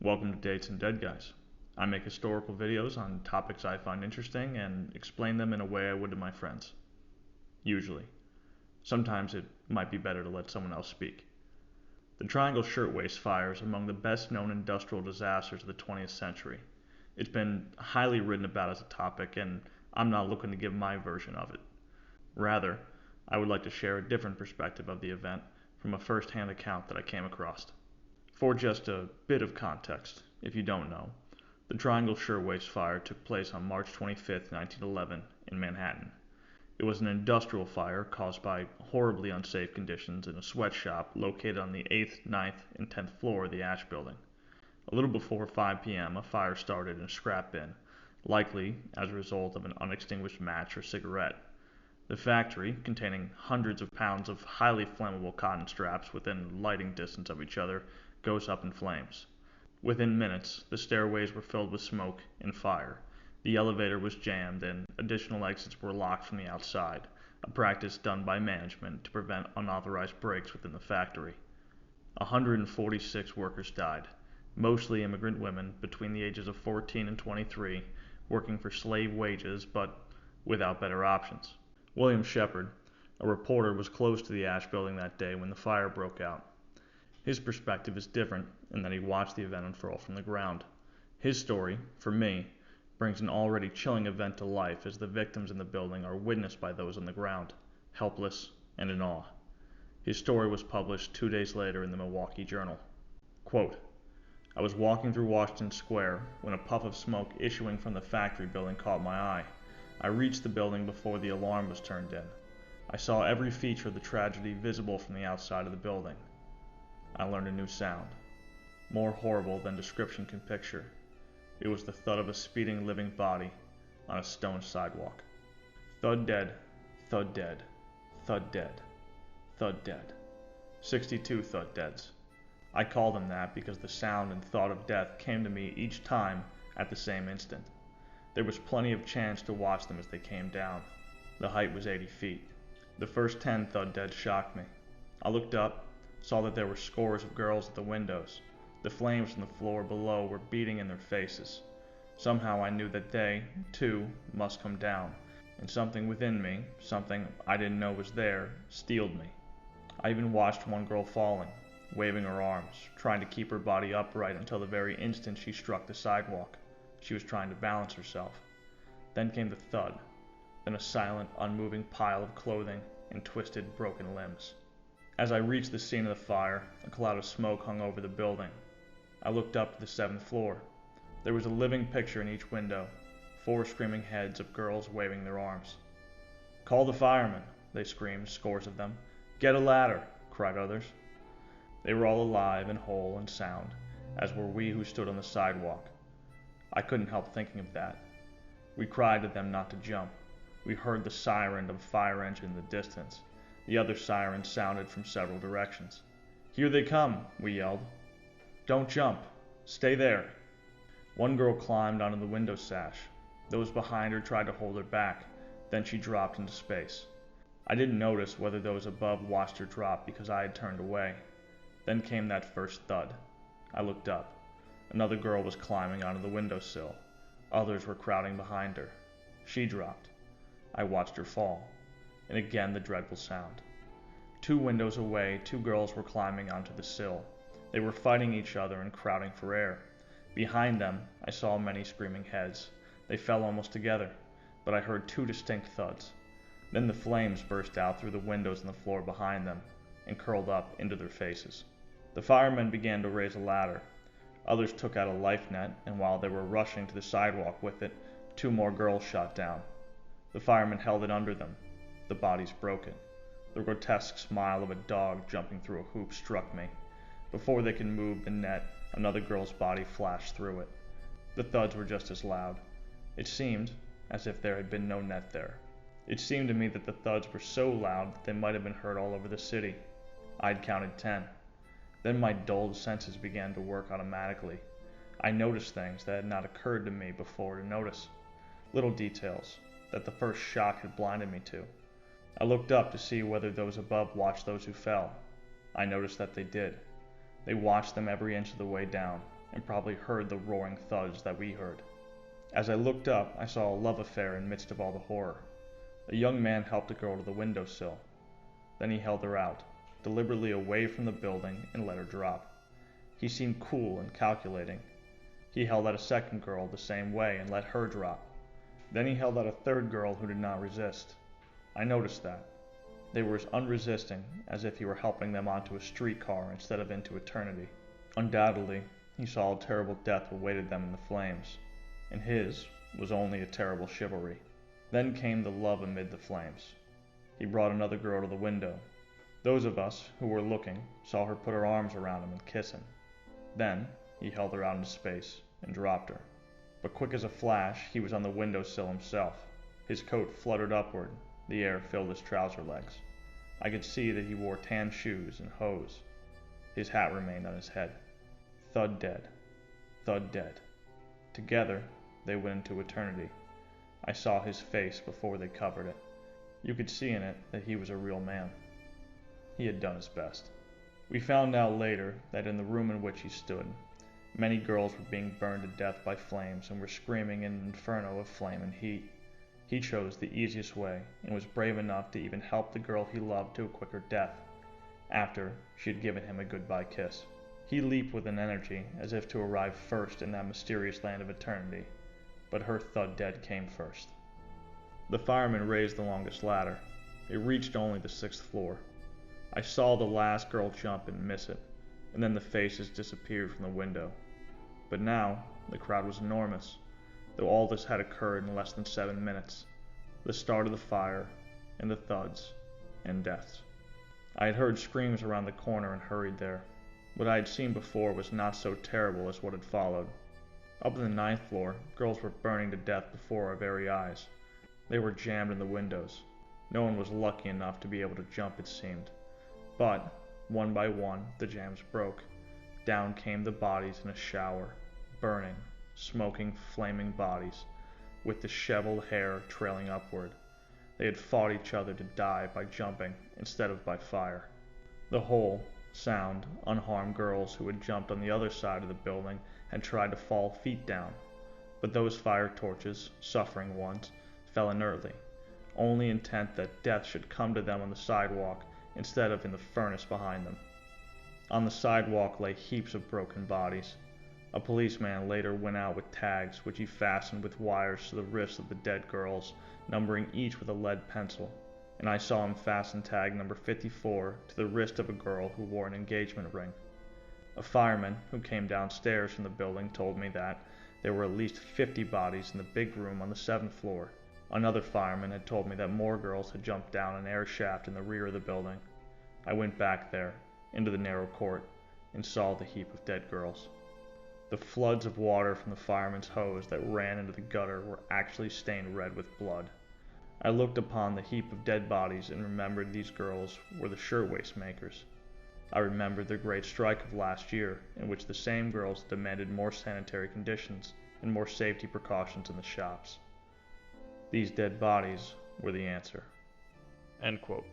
Welcome to Dates and Dead Guys. I make historical videos on topics I find interesting and explain them in a way I would to my friends. Usually. Sometimes it might be better to let someone else speak. The Triangle Shirtwaist Fire is among the best known industrial disasters of the 20th century. It's been highly written about as a topic, and I'm not looking to give my version of it. Rather, I would like to share a different perspective of the event from a first-hand account that I came across. For just a bit of context, if you don't know, the Triangle Shirtwaist Fire took place on March 25, 1911, in Manhattan. It was an industrial fire caused by horribly unsafe conditions in a sweatshop located on the 8th, 9th, and 10th floor of the Ash Building. A little before 5 p.m., a fire started in a scrap bin, likely as a result of an unextinguished match or cigarette. The factory, containing hundreds of pounds of highly flammable cotton straps within lighting distance of each other, goes up in flames. Within minutes, the stairways were filled with smoke and fire. The elevator was jammed and additional exits were locked from the outside, a practice done by management to prevent unauthorized breaks within the factory. 146 workers died, mostly immigrant women between the ages of 14 and 23, working for slave wages but without better options. William Shepard, a reporter, was close to the Ash Building that day when the fire broke out. His perspective is different in that he watched the event unfurl from the ground. His story, for me, brings an already chilling event to life as the victims in the building are witnessed by those on the ground, helpless and in awe. His story was published 2 days later in the Milwaukee Journal. Quote, I was walking through Washington Square when a puff of smoke issuing from the factory building caught my eye. I reached the building before the alarm was turned in. I saw every feature of the tragedy visible from the outside of the building. I learned a new sound, more horrible than description can picture. It was the thud of a speeding living body on a stone sidewalk. THUD-DEAD, THUD-DEAD, THUD-DEAD, THUD-DEAD. 62 THUD-DEADs. I call them that because the sound and thought of death came to me each time at the same instant. There was plenty of chance to watch them as they came down. The height was 80 feet. The first 10 THUD-DEADs shocked me. I looked up, saw that there were scores of girls at the windows. The flames from the floor below were beating in their faces. Somehow I knew that they, too, must come down, and something within me, something I didn't know was there, steeled me. I even watched one girl falling, waving her arms, trying to keep her body upright until the very instant she struck the sidewalk. She was trying to balance herself. Then came the thud, then a silent, unmoving pile of clothing and twisted, broken limbs. As I reached the scene of the fire, a cloud of smoke hung over the building. I looked up to the 7th floor. There was a living picture in each window, 4 screaming heads of girls waving their arms. Call the firemen, they screamed, scores of them. Get a ladder, cried others. They were all alive and whole and sound, as were we who stood on the sidewalk. I couldn't help thinking of that. We cried to them not to jump. We heard the siren of a fire engine in the distance. The other sirens sounded from several directions. Here they come, we yelled. Don't jump. Stay there. One girl climbed onto the window sash. Those behind her tried to hold her back. Then she dropped into space. I didn't notice whether those above watched her drop because I had turned away. Then came that first thud. I looked up. Another girl was climbing onto the windowsill. Others were crowding behind her. She dropped. I watched her fall. And again the dreadful sound. 2 windows away, 2 girls were climbing onto the sill. They were fighting each other and crowding for air. Behind them, I saw many screaming heads. They fell almost together, but I heard 2 distinct thuds. Then the flames burst out through the windows in the floor behind them and curled up into their faces. The firemen began to raise a ladder. Others took out a life net, and while they were rushing to the sidewalk with it, 2 more girls shot down. The firemen held it under them. The bodies broken. The grotesque smile of a dog jumping through a hoop struck me. Before they could move the net, another girl's body flashed through it. The thuds were just as loud. It seemed as if there had been no net there. It seemed to me that the thuds were so loud that they might have been heard all over the city. I'd counted 10. Then my dulled senses began to work automatically. I noticed things that had not occurred to me before to notice. Little details that the first shock had blinded me to. I looked up to see whether those above watched those who fell. I noticed that they did. They watched them every inch of the way down. and probably heard the roaring thuds that we heard. As I looked up, I saw a love affair in the midst of all the horror. A young man helped a girl to the windowsill. Then he held her out, deliberately away from the building, and let her drop. He seemed cool and calculating. He held out a second girl the same way and let her drop. Then he held out a third girl who did not resist. I noticed that. They were as unresisting as if he were helping them onto a streetcar instead of into eternity. Undoubtedly, he saw a terrible death awaited them in the flames, and his was only a terrible chivalry. Then came the love amid the flames. He brought another girl to the window. Those of us who were looking saw her put her arms around him and kiss him. Then he held her out into space and dropped her. But quick as a flash, he was on the windowsill himself. His coat fluttered upward. The air filled his trouser legs. I could see that he wore tan shoes and hose. His hat remained on his head. THUD-DEAD. THUD-DEAD. Together, they went into eternity. I saw his face before they covered it. You could see in it that he was a real man. He had done his best. We found out later that in the room in which he stood, many girls were being burned to death by flames and were screaming in an inferno of flame and heat. He chose the easiest way and was brave enough to even help the girl he loved to a quicker death, after she had given him a goodbye kiss. He leaped with an energy as if to arrive first in that mysterious land of eternity, but her THUD-DEAD came first. The fireman raised the longest ladder. It reached only the 6th floor. I saw the last girl jump and miss it, and then the faces disappeared from the window. But now, the crowd was enormous, though all this had occurred in less than 7 minutes. The start of the fire, and the thuds, and deaths. I had heard screams around the corner and hurried there. What I had seen before was not so terrible as what had followed. Up in the 9th floor, girls were burning to death before our very eyes. They were jammed in the windows. No one was lucky enough to be able to jump, it seemed. But, one by one, the jams broke. Down came the bodies in a shower, burning, smoking, flaming bodies, with disheveled hair trailing upward. They had fought each other to die by jumping instead of by fire. The whole, sound, unharmed girls who had jumped on the other side of the building had tried to fall feet down, but those fire torches, suffering ones, fell inertly, only intent that death should come to them on the sidewalk instead of in the furnace behind them. On the sidewalk lay heaps of broken bodies. A policeman later went out with tags which he fastened with wires to the wrists of the dead girls, numbering each with a lead pencil, and I saw him fasten tag number 54 to the wrist of a girl who wore an engagement ring. A fireman who came downstairs from the building told me that there were at least 50 bodies in the big room on the 7th floor. Another fireman had told me that more girls had jumped down an air shaft in the rear of the building. I went back there, into the narrow court, and saw the heap of dead girls. The floods of water from the fireman's hose that ran into the gutter were actually stained red with blood. I looked upon the heap of dead bodies and remembered these girls were the shirtwaist makers. I remembered the great strike of last year, in which the same girls demanded more sanitary conditions and more safety precautions in the shops. These dead bodies were the answer." End quote.